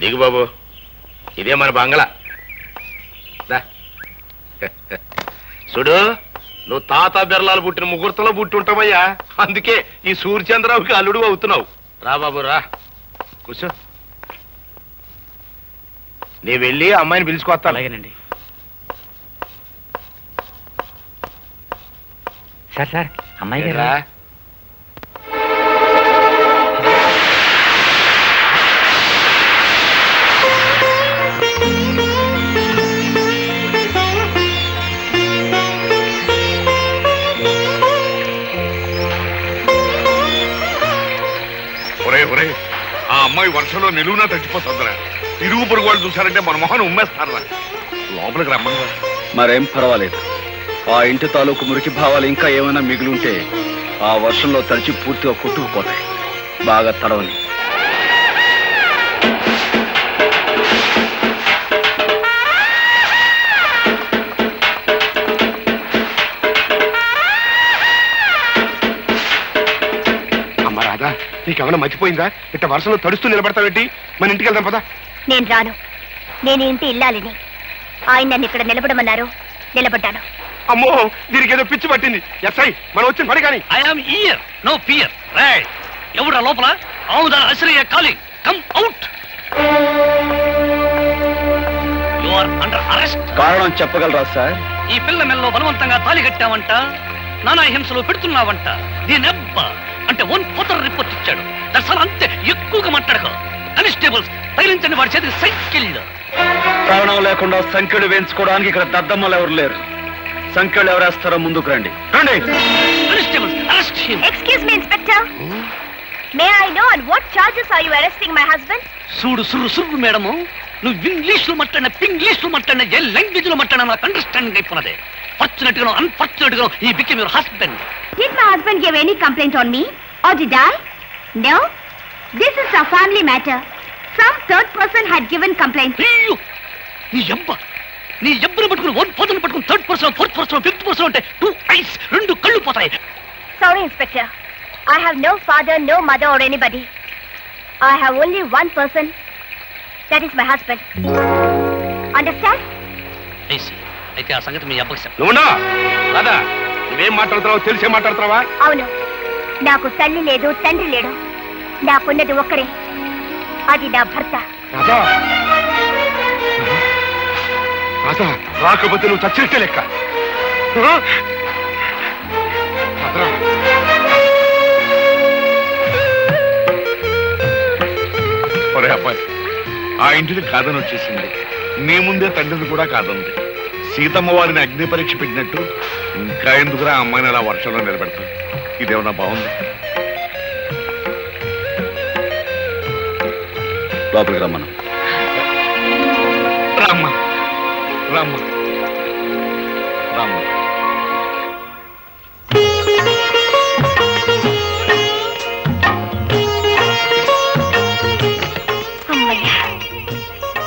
దిగు బాబు, ఇదే మన బంగ్లా. చూడు, నువ్వు తాత బిర్లాలు పుట్టిన ముహూర్తంలో పుట్టి ఉంటావయ్యా. అందుకే ఈ సూర్యచంద్రరావుకి అల్లుడు అవుతున్నావు. రా బాబు రా, కూర్చో. నీ వెళ్ళి అమ్మాయిని పిలుచుకొస్తాను. అలాగేనండి. సార్ అమ్మాయి గారా? ఆ అమ్మాయి వర్షంలో నిలువునా తగ్గిపోతుందిరా. ఇరుగు పొరుగు వాళ్ళు చూసారంటే మన మొహన్ ఉమ్మేస్తారా. లోపలికి రమ్మని. మరేం పర్వాలేదు. ఆ ఇంటి తాలూకు మురికి భావాలు ఇంకా ఏమైనా మిగిలి ఉంటే ఆ వర్షంలో తడిచి పూర్తిగా కొట్టుకుపోతాయి. బాగా తడవని. అమ్మ రాదా, నీకేమైనా మర్చిపోయిందా? ఇట్ట వర్షంలో తడుస్తూ నిలబడతావేంటి? మన ఇంటికి వెళ్దాం పదా. నేను రాను. నేను ఇంటి ఇల్లాలిని. ఆయన నన్ను ఇక్కడ నిలబడమన్నారు, నిలబడ్డాను. అమ్మో, దీనికి ఏదో పిచ్చి పట్టింది. ఎస్ఐ, మనం వచ్చిన పని కానీ. I'm here, no fear. Right, ఎవరా లోపల? Amudala Ashraya calling, come out. You are under arrest. కారణం చెప్పగలరా సార్? ఈ పిల్ల మెల్లో బలవంతంగా తాళి కట్టావంట, నానా హింసలు పెడుతున్నావంట. దీనెబ్బ అంటే 1 రిపోర్ట్ ఇచ్చాడు. దర్శనం అంతే, ఎక్కువగా మాట్లాడకు. కానిస్టేబుల్స్ తగిలించండి వాడి చేతికి సైకిల్. కారణం లేకుండా సంఖ్యలు వేయించుకోవడానికి ఇక్కడ దద్దమ్మలు ఎవరు లేరు. సంఖ్యలు ఎవరేస్తారో ముందుకు రండి. రండి. Constables arrest him. Excuse me inspector. May I know on what charges are you arresting my husband? చూడు సుర్రు మేడము, నువ్వు ఇంగ్లీష్ లో మాట్లాడిన, పింగ్లీష్ లో మాట్లాడిన, ఏ లాంగ్వేజ్ లో మాట్లాడినా నాకు అండర్స్టాండింగ్ అయిపోయినదే. ఫార్చునేట్ గా అన్ఫార్చునేట్ గా he became your husband. Did my husband give any complaint on me? Or did I? No. This is a family matter. Some third person had given complaint. నీ ఎబ్బను పట్టుకుని 1 person పట్టుకుని 3rd person 4th person 5th person అంటే 2 ice 2 కళ్ళు పోతాయి. Sorry, Inspector. I have no father, no mother or anybody. I have only one person. That is my husband. Understand? అయితే ఆ సంగతి మీ అబ్బకి చెప్పు. నువ్వునా రాదా, నువ్వేం మాట్లాడుతున్నావు తెలిసే మాట్లాడుతున్నావా? అవును, నాకు తల్లి లేదు, తండ్రి లేడు. నాకున్నది ఒక్కరే, అది నా భర్త. రాధా, రాధా, రాకపోతే నువ్వు చచ్చినట్టే లెక్క. ఒరే అబ్బాయి, ఆ ఇంటిని కాదని వచ్చేసింది. నీ ముందే తండ్రిని కూడా కాదంది. సీతమ్మ వారిని అగ్ని పరీక్ష పెట్టినట్టు ఇంకా ఎందుకురా అమ్మాయిని అలా వర్షంలో నిలబెడతావు? ఇదేమన్నా బాగుంది? లోపలికి రమ్మను. రామ్మ రామ్మ రామ్మ. అమ్మయ్యా,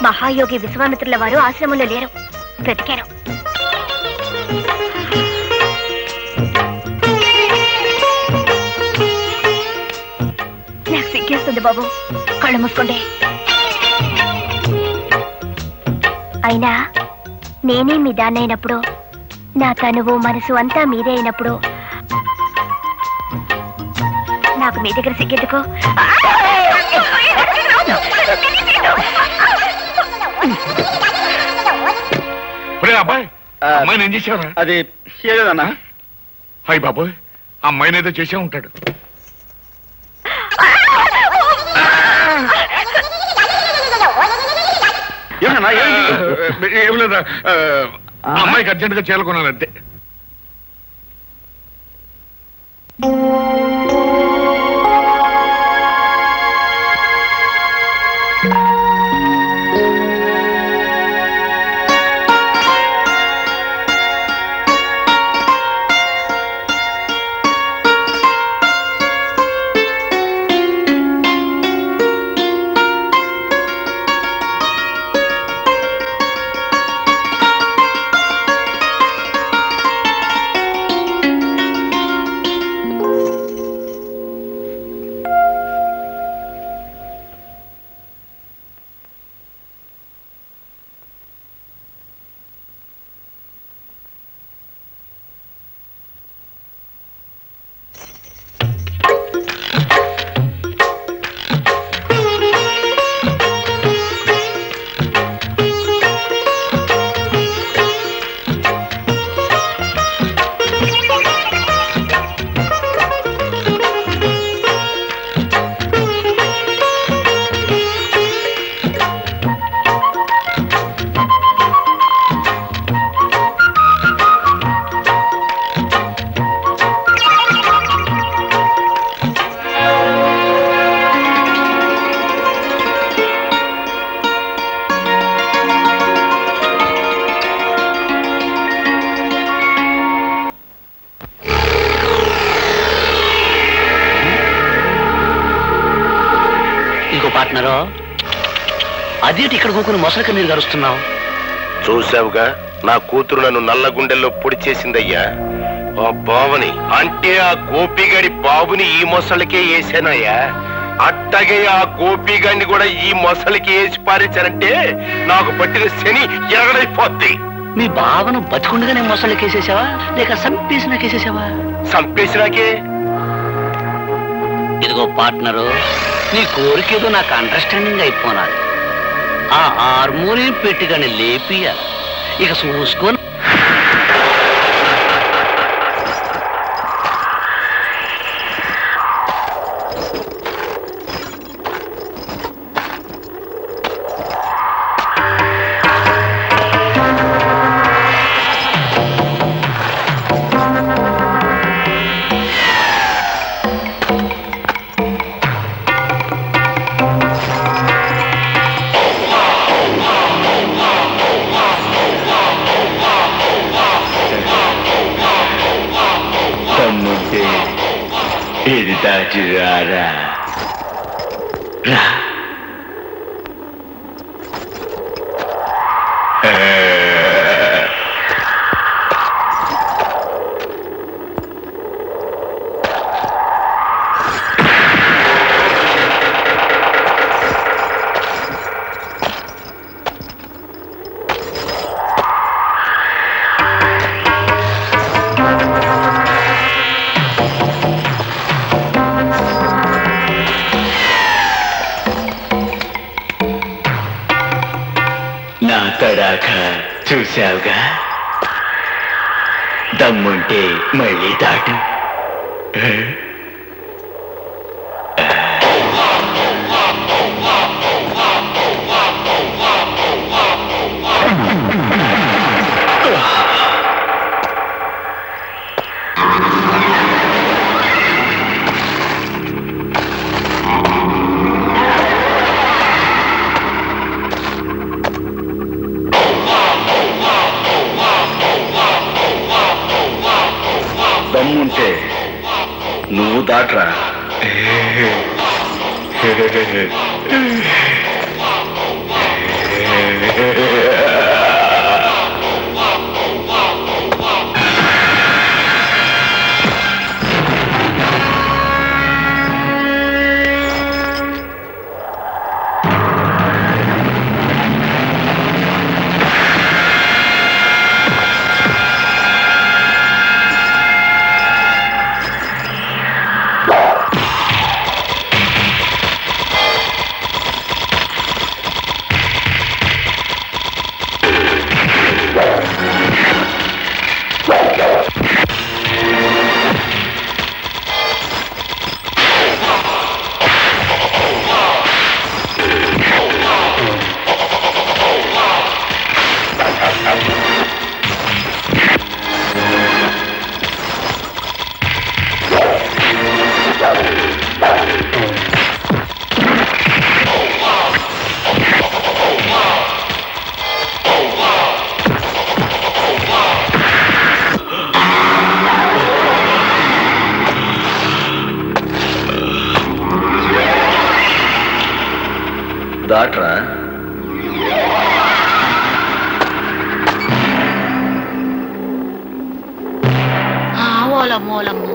మహాయోగి విశ్వామిత్రుల వారు ఆశ్రమంలో లేరు. బ్రతికారు. నాకు సిగ్గేస్తుంది బాబు, కళ్ళు మూసుకోండి. అయినా నేనే మీ దాన్నైనప్పుడు, నా తనువు మనసు అంతా మీదే అయినప్పుడు నాకు మీ దగ్గర సిగ్గెందుకు? అబ్బాయి, అమ్మాయిని ఏం చేసావరా? అది ఏదన్నా? హాయ్ బాబోయ్, అమ్మాయిని ఏదో చేసే ఉంటాడు. ఏం లేదా, అమ్మాయికి అర్జెంట్ గా చేరుకున్నానంతే. పార్ట్నరు అదేంటి ఇక్కడ కూకుని మొసలిక నీరు గరుస్తున్నావు? చూసావుగా నా కూతురు నన్ను నల్ల గుండెల్లో పొడి చేసిందయ్యా. ఆ బావని అంటే ఆ గోపిగాడి బాబుని ఈ మొసలికే వేసానయ్యా. అట్టగే ఆ గోపిగాడిని కూడా ఈ మొసలికి వేసి పారేశానంటే నాకు పట్టిన శని ఎరగడైపోద్ది. మీ బావను బతికుండగానే మొసలికేసేసావా లేక సంపేసినాకేసేసావా? సంపేసినాకే. ఇదిగో పార్ట్నరు, నీ కోరికేదో నాకు అండర్స్టాండింగ్ అయిపోనాది. ఆ హార్మోనియం పెట్టిగానే లేపియాలి. ఇక చూసుకొని ఇది దాచి రారా రా. నా తడాక చూశావుగా, దమ్ముంటే మళ్ళీ దాటు. దమ్ముంటే నువ్వు దాట్రా. దాట్రా. ఓలమ్మోలమ్ము.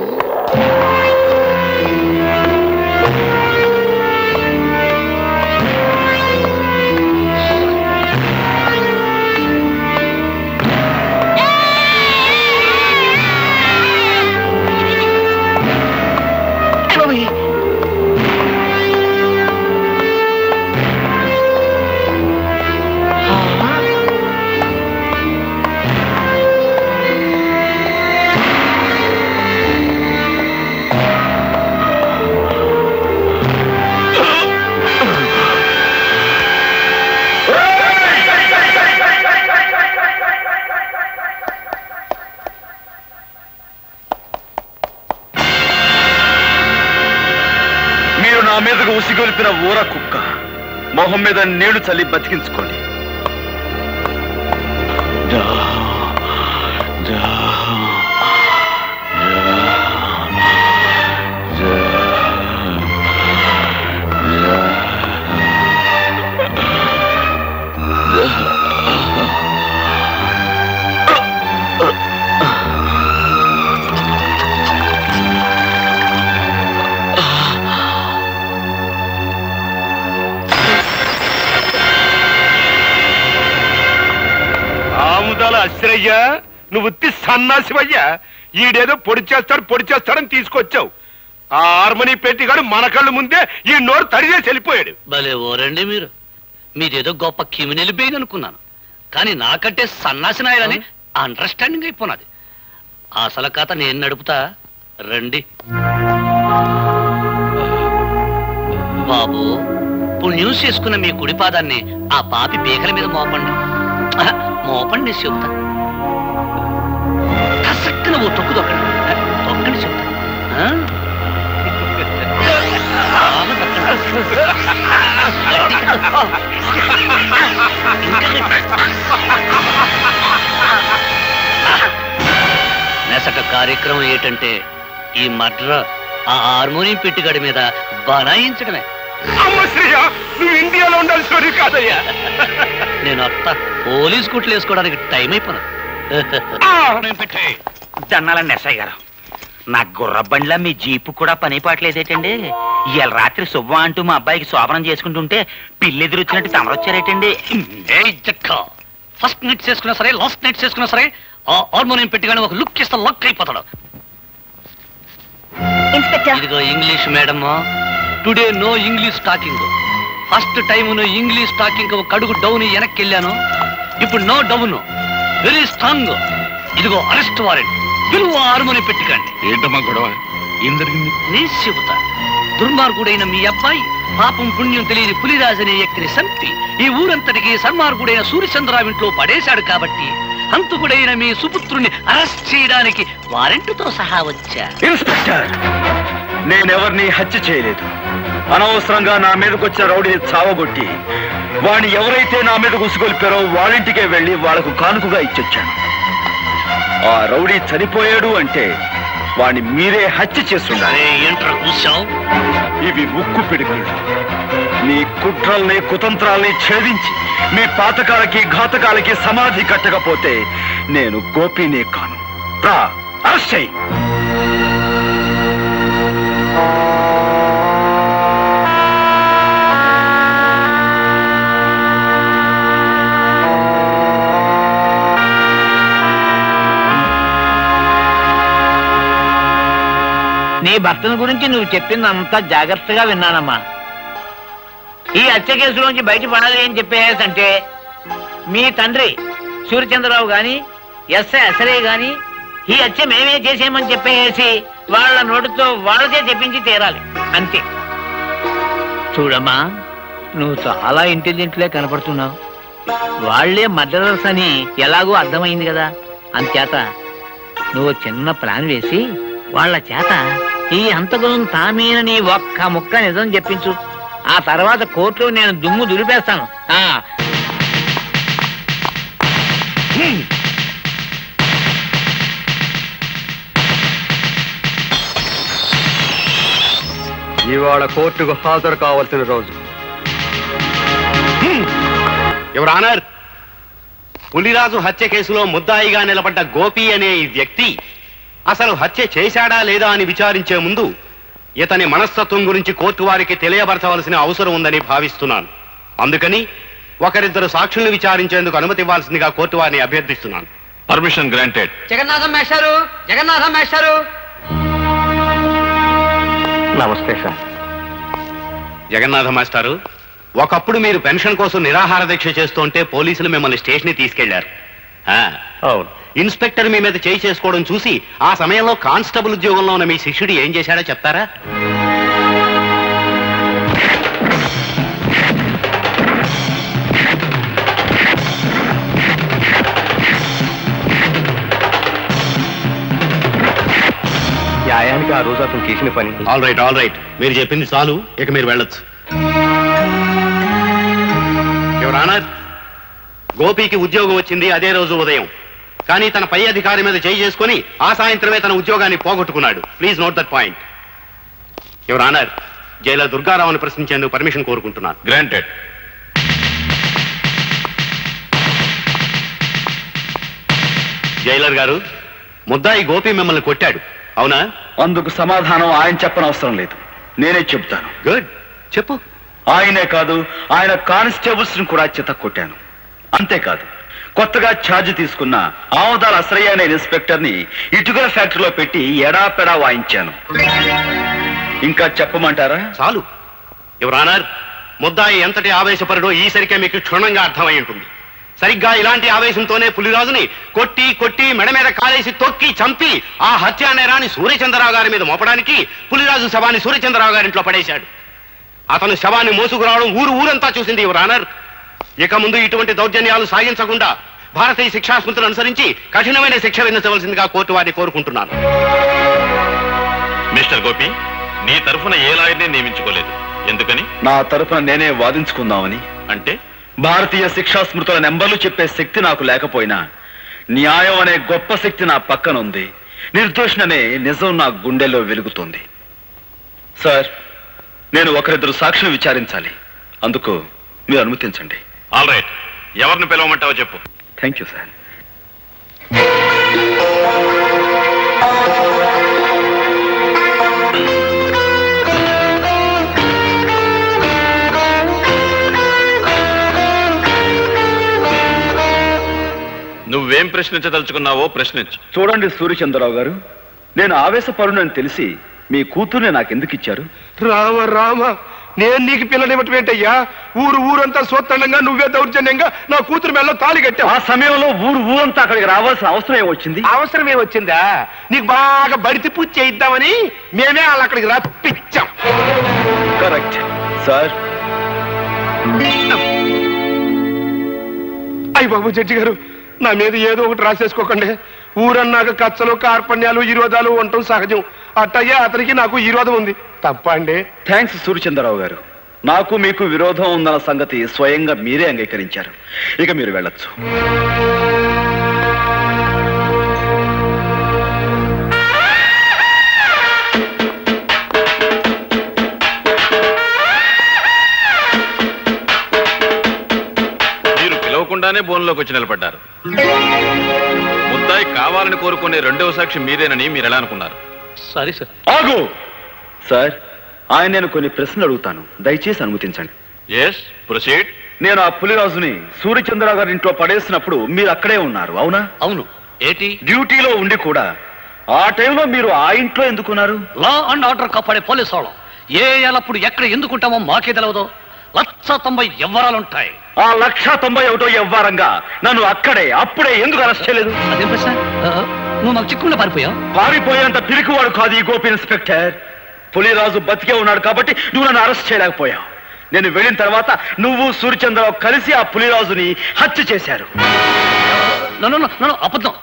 నా మీదకు ఉసిగొలిపిన ఊర కుక్క మొహం మీద నీళ్లు చల్లి బతికించుకోండి. అశ్రయ్యా, నువ్వు ఉత్తి సన్నాసివయ్యా. ఈడేదో పొడి చేస్తాడని తీసుకొచ్చావు. ఆ హార్మోని పెట్టిగాడు మన కళ్ళు ముందే ఈ నోరు తడిచేసి వెళ్ళిపోయాడు. భలే ఓరండి మీరు. మీదేదో గొప్ప క్రిమినల్ బెయిన్ అనుకున్నాను, కానీ నాకంటే సన్నాసి నాయాలని అండర్స్టాండింగ్ అయిపోయినది. అసలు కథ నేను నడుపుతా, రండి. బాబు, పుణ్యం చేసుకున్న మీ కుడి పాదాన్ని ఆ పాపి పీకల మీద మోపండి. మోపండి చెబుతా. కసక్కున ఓ తొక్కు తొక్కండి చెబుతా. నెసట కార్యక్రమం ఏంటంటే ఈ మడ్ర ఆ హార్మోనియం పెట్టిగడి మీద బనాయించడమే. నువ్వు ఇండియాలో ఉండాల్సి కాదయ్యా. నేను అత్త పోలీస్ కుట్లు వేసుకోవడానికి టైం అయిపోయినా. దన్నాలండి ఎస్ఐ గారు, నా గుర్రబండ్లా మీ జీపు కూడా పని పాటలేదేటండి? ఇవాళ రాత్రి శుభ్వ అంటూ మా అబ్బాయికి శోభనం చేసుకుంటుంటే పిల్లెదురొచ్చినట్టు తమరొచ్చారేటండి. ఫస్ట్ నైట్ చేసుకున్నా సరే, లాస్ట్ నైట్ చేసుకున్నా సరే, ఆ హార్మోనియం పెట్టిగానే ఒక లుక్ ఇస్తే లక్ అయిపోతాడు. ఇదిగో English madam, today no English talking. First time no English talking ఒక అడుగు డౌన్ వెనక్కి వెళ్ళాను. ఇప్పుడు నో డౌన్, వెరీ స్ట్రాంగ్. ఇదిగో అరెస్ట్ వారెంట్. పిలువ హార్మోనియం పెట్టికండి. ఏంటమ్మా గొడవ? ఏం జరిగింది? నేను చెబుతా. దుర్మార్గుడైన మీ అబ్బాయి పాపం పుణ్యం తెలియని పులిరాజు అనే వ్యక్తిని చంపి ఈ ఊరంతటికి సన్మార్గుడైన సూర్యచంద్రరావు ఇంట్లో పడేశాడు. కాబట్టి హంతకుడైన మీ సుపుత్రుని అరెస్ట్ చేయడానికి వారెంట్తో సహా వచ్చా. ఇన్స్పెక్టర్, నేనెవరిని హత్య చేయలేదు. అనవసరంగా నా మీదకొచ్చిన రౌడీని చావగొట్టి వాడిని ఎవరైతే నా మీద ఉసుగొల్పారో వాళ్ళింటికే వెళ్ళి వాళ్లకు కానుకగా ఇచ్చొచ్చాను. ఆ రౌడీ చనిపోయాడు అంటే వాడిని మీరే హత్య చేస్తుండాలి. ఏంట్రా కూర్చావు? ఇవి ఉక్కు పిడుగులు. మీ కుట్రల్ని కుతంత్రాల్ని ఛేదించి మీ పాతకాలకి ఘాతకాలకి సమాధి కట్టకపోతే నేను గోపినే కాను. రా, అరెస్ట్ చెయ్యి. నీ భర్తను గురించి నువ్వు చెప్పిందంతా జాగ్రత్తగా విన్నానమ్మా. ఈ హత్య కేసులోంచి బయటపడాలి అని చెప్పేసంటే మీ తండ్రి సూర్యచంద్రరావు గాని ఎస్ఐ అసలే గాని ఈ హత్య మేమే చేసేయమని చెప్పేసి వాళ్ళ నోటితో వాళ్ళకే చెప్పించి తీరాలి, అంతే. చూడమ్మా, నువ్వు చాలా ఇంటెలిజెంట్లే కనపడుతున్నావు. వాళ్లే మర్డరర్స్ అని ఎలాగో అర్థమైంది కదా. అంచేత నువ్వు చిన్న ప్లాన్ వేసి వాళ్ళ చేత ఈ హంతకులను తామేనని ఒక్క ముక్క నిజం చెప్పించు. ఆ తర్వాత కోర్టులో నేను దుమ్ము దులిపేస్తాను. ఇవాళ కోర్టుకు హాజరు కావాల్సిన రోజు. యువర్ ఆనర్, పులిరాజు హత్య కేసులో ముద్దాయిగా నిలబడ్డ గోపి అనే ఈ వ్యక్తి అసలు హత్య చేశాడా లేదా అని విచారించే ముందు ఇతని మనస్తత్వం గురించి కోర్టు వారికి తెలియపరచవలసిన అవసరం ఉందని భావిస్తున్నాను. అందుకని ఒకరిద్దరు సాక్షుల్ని విచారించేందుకు అనుమతి ఇవ్వాల్సిందిగా కోర్టు వారిని అభ్యర్థిస్తున్నాను. Permission granted. జగన్నాథం మేస్టారు, జగన్నాథం మేస్టారు. నమస్తే సార్. జగన్నాథ మాస్టారు, ఒకప్పుడు మీరు పెన్షన్ కోసం నిరాహార దీక్ష చేస్తుంటే పోలీసులు మిమ్మల్ని స్టేషన్ కి తీసుకెళ్లారు. అవును. ఇన్స్పెక్టర్ మీ మీద చేయి చేసుకోవడం చూసి ఆ సమయంలో కానిస్టేబుల్ ఉద్యోగంలో ఉన్న మీ శిష్యుడు ఏం చేశాడో చెప్తారా? న్యాయానికి ఆ రోజు అతను చేసిన పని. ఆల్ రైట్, మీరు చెప్పింది చాలు, ఇక మీరు వెళ్ళొచ్చు. యువర్ ఆనర్, గోపికి ఉద్యోగం వచ్చింది అదే రోజు ఉదయం. కానీ తన పై అధికారి మీద చేయి చేసుకుని ఆ సాయంత్రమే తన ఉద్యోగాన్ని పోగొట్టుకున్నాడు. Please note that point. Your honour, jailer దుర్గారావుని ప్రశ్నించేందుకు పర్మిషన్ కోరుకుంటున్నాను. గ్రాంటెడ్. జైలర్ గారు, ముద్దాయి గోపి మిమ్మల్ని కొట్టాడు, అవునా? అందుకు సమాధానం ఆయన చెప్పనవసరం లేదు, నేనే చెబుతాను. గుడ్, చెప్పు. ఆయనే కాదు, ఆయన కానిస్టేబుల్స్ ని కూడా చెత్త కొట్టాను. అంతేకాదు, కొత్తగా ఛార్జ్ తీసుకున్న ఆమదాల అసరయ్య అనే ఇన్స్పెక్టర్ ని ఇటుకల ఫ్యాక్టరీలో పెట్టి ఎడాపెడా వాయించాను. ఇంకా చెప్పమంటారా? చాలు యువర్ ఆనర్. ముద్దాయి ఎంతటి ఆవేశపరుడో ఈసరికే మీకు క్షుణ్ణంగా అర్థమై ఉంటుంది. సరిగ్గా ఇలాంటి ఆవేశంతోనే పులిరాజుని కొట్టి కొట్టి మెడ మీద కాలేసి తొక్కి చంపి ఆ హత్యా నేరాన్ని సూర్యచంద్రరావు గారి మీద మోపడానికి పులిరాజు శవాన్ని సూర్యచంద్రరావు గారింట్లో పడేశాడు. అతను శవాన్ని మోసుకురావడం ఊరంతా చూసింది యువర్ ఆనర్. ఇక ముందు ఇటువంటి దౌర్జన్యాలు సాగించకుండా భారతీయ శిక్షాస్మృతులను అనుసరించి కఠినమైన శిక్ష విధించవలసిందిగా కోర్టు వారిని కోరుకుంటున్నాను. మిస్టర్ గోపి, నీ తరఫున ఏ లాయర్ని నియమించుకోలేదు, ఎందుకని? నా తరఫున నేనే వాదించుకుందామని. అంటే భారతీయ శిక్షాస్మృతుల నెంబర్లు చెప్పే శక్తి నాకు లేకపోయినా న్యాయం అనే గొప్ప శక్తి నా పక్కన ఉంది. నిర్దోషణనే నిజం నా గుండెల్లో వెలుగుతోంది. సార్, నేను ఒకరిద్దరు సాక్షులు విచారించాలి. అందుకు మీరు అనుమతించండి. ఆల్ రైట్, ఎవరిని పిలవమంటావో చెప్పు. Thank you sir. నువ్వేం ప్రశ్నించదలుచుకున్నావో ప్రశ్నించు. చూడండి సూర్యచంద్రరావు గారు, నేను ఆవేశపరునని తెలిసి మీ కూతుర్ని నాకెందుకు ఇచ్చారు? రామ రామ, నేను నీకు పిల్లనివ్వటం ఏంటయ్యా? ఊరంతా సోత్తండంగా నువ్వే దౌర్జన్యంగా నా కూతురు మెల్ల తాళి కట్టావు. ఆ సమయంలో ఊరంతా అక్కడికి రావాల్సిన అవసరం ఏమొచ్చింది? అవసరమే వచ్చిందా? నీకు బాగా బడితి పూజ చేయిద్దామని మేమే వాళ్ళు అక్కడికి రప్పించాం. Correct sir. అయ్య బాబు జడ్జి గారు, నా మీద ఏదో ఒకటి రాసేసుకోకండి. ఊరన్నాక కచ్చలు కార్పణ్యాలు విరోధాలు ఉండటం సహజం. అట్టయ్యే అతనికి నాకు విరోధం ఉంది. తప్ప అండి? థ్యాంక్స్ సూర్యచంద్రరావు గారు. నాకు మీకు విరోధం ఉందన్న సంగతి స్వయంగా మీరే అంగీకరించారు. ఇక మీరు వెళ్ళొచ్చు. పిలవకుండానే బోన్లోకి వచ్చి నిలబడ్డారు. ముద్దాయి కావాలని కోరుకునే రెండవ సాక్షి మీరేనని మీరు ఎలా అనుకున్నారు? Sorry sir. ఆగు సార్, ఆయన నేను కొన్ని ప్రశ్నలు అడుగుతాను, దయచేసి అనుమతించండి. Yes, proceed. నేను ఆ పులిరాజుని సూర్యచంద్రరావు గారి ఇంట్లో పడేసినప్పుడు మీరు అక్కడే ఉన్నారు, అవునా? అవును. ఏంటి? డ్యూటీలో ఉండి కూడా ఆ టైంలో మీరు ఆ ఇంట్లో ఎందుకున్నారు? లా అండ్ ఆర్డర్ కాపాడే పోలీసు వాళ్ళం ఏ ఎల్లప్పుడు ఎక్కడ ఎందుకుంటామో మాకే తెలవదు. 190 ఎవ్వరాలుంటాయి. ఆ 191 ఎవ్వారంగా నన్ను అక్కడే అప్పుడే ఎందుకు అరెస్ట్ చేయలేదు? అదేం ప్రశ్న? నువ్వు మాకు చిక్కుకుండా పారిపోయావు. పారిపోయేంత పిరికివాడు కాదు ఈ గోపి ఇన్స్పెక్టర్. పులిరాజు బతికే ఉన్నాడు కాబట్టి నువ్వు నన్ను అరెస్ట్ చేయలేకపోయావు. నేను వెళ్ళిన తర్వాత నువ్వు సూర్యచంద్రరావు కలిసి ఆ పులిరాజుని హత్య చేశారు. నన్ను అబద్ధం.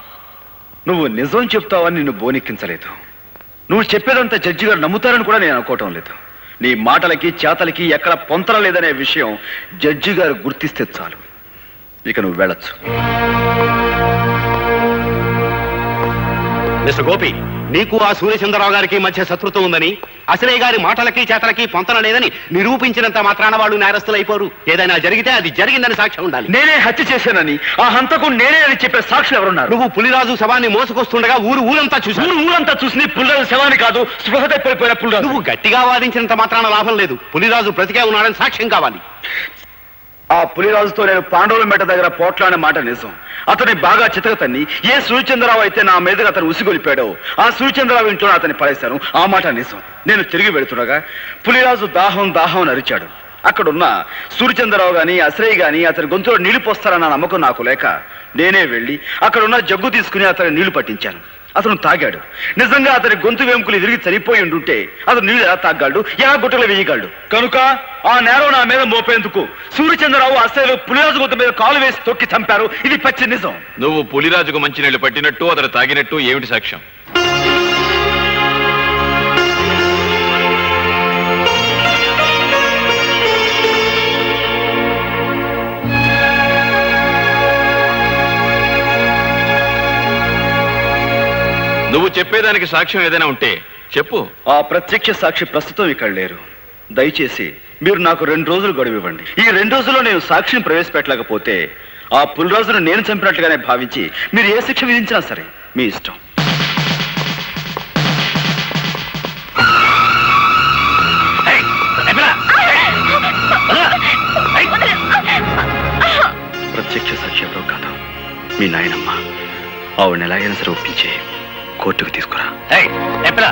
నువ్వు నిజం చెప్తావని నిన్ను బోనెక్కించలేదు. నువ్వు చెప్పేదంతా జడ్జి గారు నమ్ముతారని కూడా నేను అనుకోవటం లేదు. నీ మాటలకి చేతలకి ఎక్కడ పొంతన లేదనే విషయం జడ్జి గారు గుర్తిస్తే చాలు. ఇక నువ్వు వెళ్ళొచ్చు. మిస్టర్ గోపి, నీకు ఆ సూర్యచంద్రరావు గారికి మధ్య శత్రుత్వం ఉందని, అసలే గారి మాటలకి చేతలకి పొంతన లేదని నిరూపించినంత మాత్రాన వాళ్ళు నేరస్తులు అయిపోరు. ఏదైనా జరిగితే అది జరిగిందని సాక్ష్యం ఉండాలి. నేనే హత్య చేశానని, ఆ హంతకు నేనే అని చెప్పే సాక్షులు ఎవరున్నారు? నువ్వు పులిరాజు శవాన్ని మోసుకొస్తుండగా ఊరంతా చూసింది పులిరాజు శవాన్ని కాదు, స్పృహ తప్పిపోయిన పులిరాజు. నువ్వు గట్టిగా వాదించినంత మాత్రాన లాభం లేదు. పులిరాజు బ్రతికే ఉన్నాడని సాక్ష్యం కావాలి. ఆ పులిరాజుతో నేను పాండవుల మెట దగ్గర పోట్లాడిన మాట నిజం. అతని బాగా చితకతన్ని ఏ సూర్యచంద్రరావు అయితే నా మీదగా అతను ఉసిగొలిపాడో ఆ సూర్యచంద్రరావు ఇంట్లో అతన్ని పడేశాను. ఆ మాట నిజం. నేను తిరిగి వెళుతుండగా పులిరాజు దాహం అని అరిచాడు. అక్కడున్న సూర్యచంద్రరావు గాని అశ్రయ్ గాని అతని గొంతులో నీళ్లు పోస్తారన్న నమ్మకం నాకు లేక నేనే వెళ్ళి అక్కడున్న జగ్గు తీసుకుని అతని నీళ్లు పట్టించాను. అతను తాగాడు. నిజంగా అతని గొంతు వెంకులు విరిగి చనిపోయి ఉండుంటే అతను నీళ్లు ఎలా తాగలడు, ఎలా గుట్టలు వేయగలడు? కనుక ఆ నేరం నా మీద మోపేందుకు సూర్యచంద్రరావు అసలు పులిరాజు గొంతు మీద కాలు వేసి తొక్కి చంపారు. ఇది పచ్చి నిజం. నువ్వు పులిరాజుకు మంచినీళ్లు పట్టినట్టు అతను తాగినట్టు ఏమిటి సాక్ష్యం? నువ్వు చెప్పేదానికి సాక్ష్యం ఏదైనా ఉంటే చెప్పు. ఆ ప్రత్యక్ష సాక్షి ప్రస్తుతం ఇక్కడ లేరు. దయచేసి మీరు నాకు 2 రోజులు గడువు ఇవ్వండి. ఈ 2 రోజుల్లో నేను సాక్షిని ప్రవేశపెట్టలేకపోతే ఆ పులిరాజును నేను చంపినట్లుగానే భావించి మీరు ఏ శిక్ష విధించినా సరే మీ ఇష్టం. ప్రత్యక్ష సాక్షి ఎవరో కాదు, మీ నాయనమ్మ ఆవిడని ఎలాగైనా సరే ఒప్పించి కోర్టుకు తీసుకురా. ఎప్పుడా